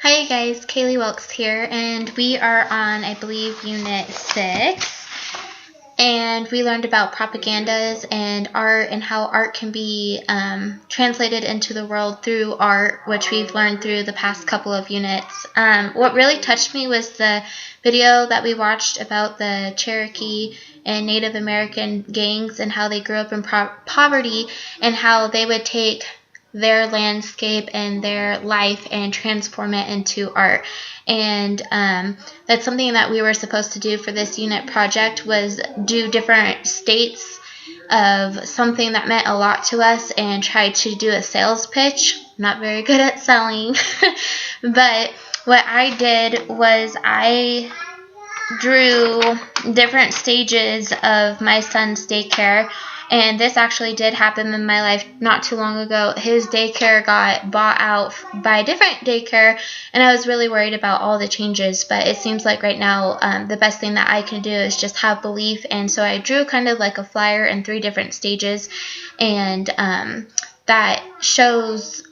Hi guys, Kaylee Wilkes here, and we are on, I believe, Unit 6, and we learned about propagandas and art and how art can be translated into the world through art, which we've learned through the past couple of units. What really touched me was the video that we watched about the Cherokee and Native American gangs and how they grew up in poverty and how they would take their landscape and their life and transform it into art. And that's something that we were supposed to do for this unit project, was do different states of something that meant a lot to us and try to do a sales pitch. I'm not very good at selling, but what I did was I drew different stages of my son's daycare. And this actually did happen in my life not too long ago. His daycare got bought out by a different daycare, and I was really worried about all the changes. But it seems like right now the best thing that I can do is just have belief. And so I drew kind of like a flyer in 3 different stages, and that shows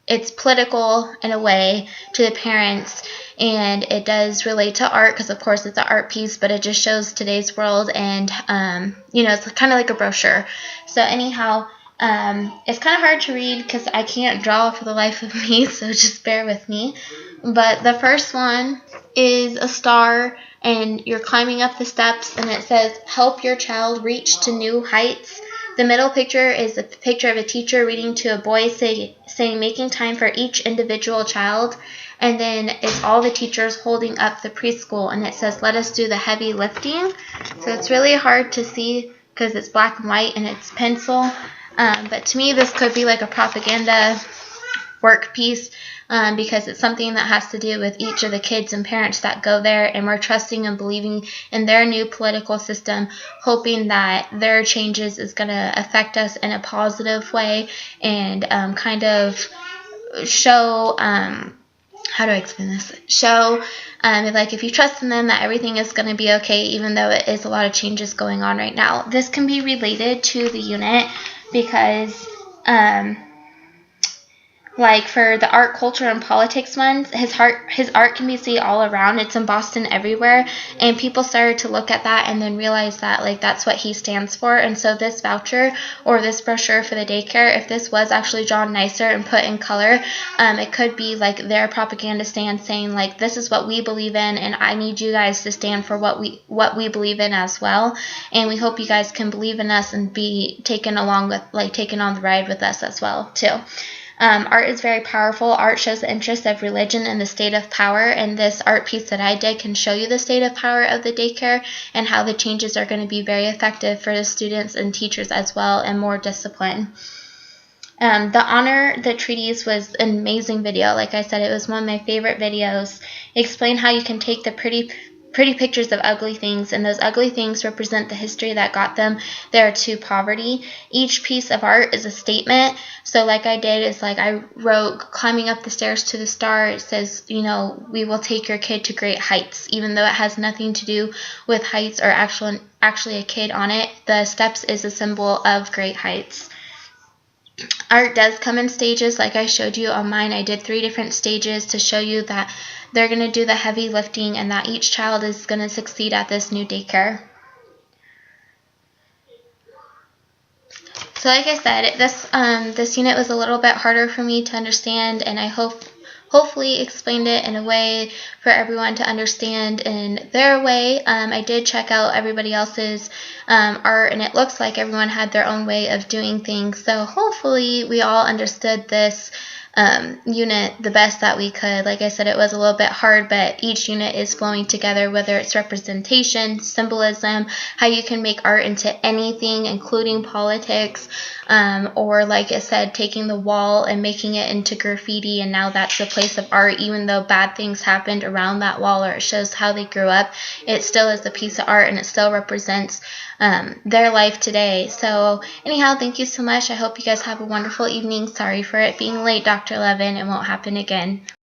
it's political in a way to the parents. And it does relate to art because, of course, it's an art piece, but it just shows today's world, and, it's kind of like a brochure. So anyhow, it's kind of hard to read because I can't draw for the life of me, so just bear with me. But the first one is a star, and you're climbing up the steps, and it says, "Help your child reach to new heights." The middle picture is a picture of a teacher reading to a boy saying, "Making time for each individual child." And then it's all the teachers holding up the preschool, and it says, "Let us do the heavy lifting." So it's really hard to see because it's black and white and it's pencil. But to me, this could be like a propaganda work piece because it's something that has to do with each of the kids and parents that go there, and we're trusting and believing in their new political system, hoping that their changes is going to affect us in a positive way and kind of show how do I explain this? Show, like, if you trust in them, that everything is going to be okay, even though it is a lot of changes going on right now. This can be related to the unit because, like for the art, culture, and politics ones, his art can be seen all around. It's in Boston everywhere, and people started to look at that and then realize that like that's what he stands for. And so this voucher or this brochure for the daycare, if this was actually drawn nicer and put in color, it could be like their propaganda stand saying like, this is what we believe in, and I need you guys to stand for what we believe in as well. And we hope you guys can believe in us and be taken along with, like, taken on the ride with us as well too. Art is very powerful. Art shows the interest of religion and the state of power, and this art piece that I did can show you the state of power of the daycare and how the changes are going to be very effective for the students and teachers as well, and more discipline. The Honor the Treaties was an amazing video. Like I said, it was one of my favorite videos. Explain how you can take the pretty pictures of ugly things, and those ugly things represent the history that got them there to poverty. Each piece of art is a statement. So like I did is like I wrote, climbing up the stairs to the star, it says, we will take your kid to great heights, even though it has nothing to do with heights or actually a kid on it. The steps is a symbol of great heights. Art does come in stages. Like I showed you on mine, I did 3 different stages to show you that they're going to do the heavy lifting and that each child is going to succeed at this new daycare. So like I said, this unit was a little bit harder for me to understand, and I hopefully explained it in a way for everyone to understand in their way. I did check out everybody else's art, and it looks like everyone had their own way of doing things. So hopefully we all understood this unit the best that we could. Like I said, it was a little bit hard, but each unit is flowing together, whether it's representation, symbolism, how you can make art into anything, including politics, or like I said, taking the wall and making it into graffiti, and now that's the place of art. Even though bad things happened around that wall, or it shows how they grew up, it still is a piece of art, and it still represents their life today. So anyhow, thank you so much. I hope you guys have a wonderful evening. Sorry for it being late, Dr. Levin. It won't happen again.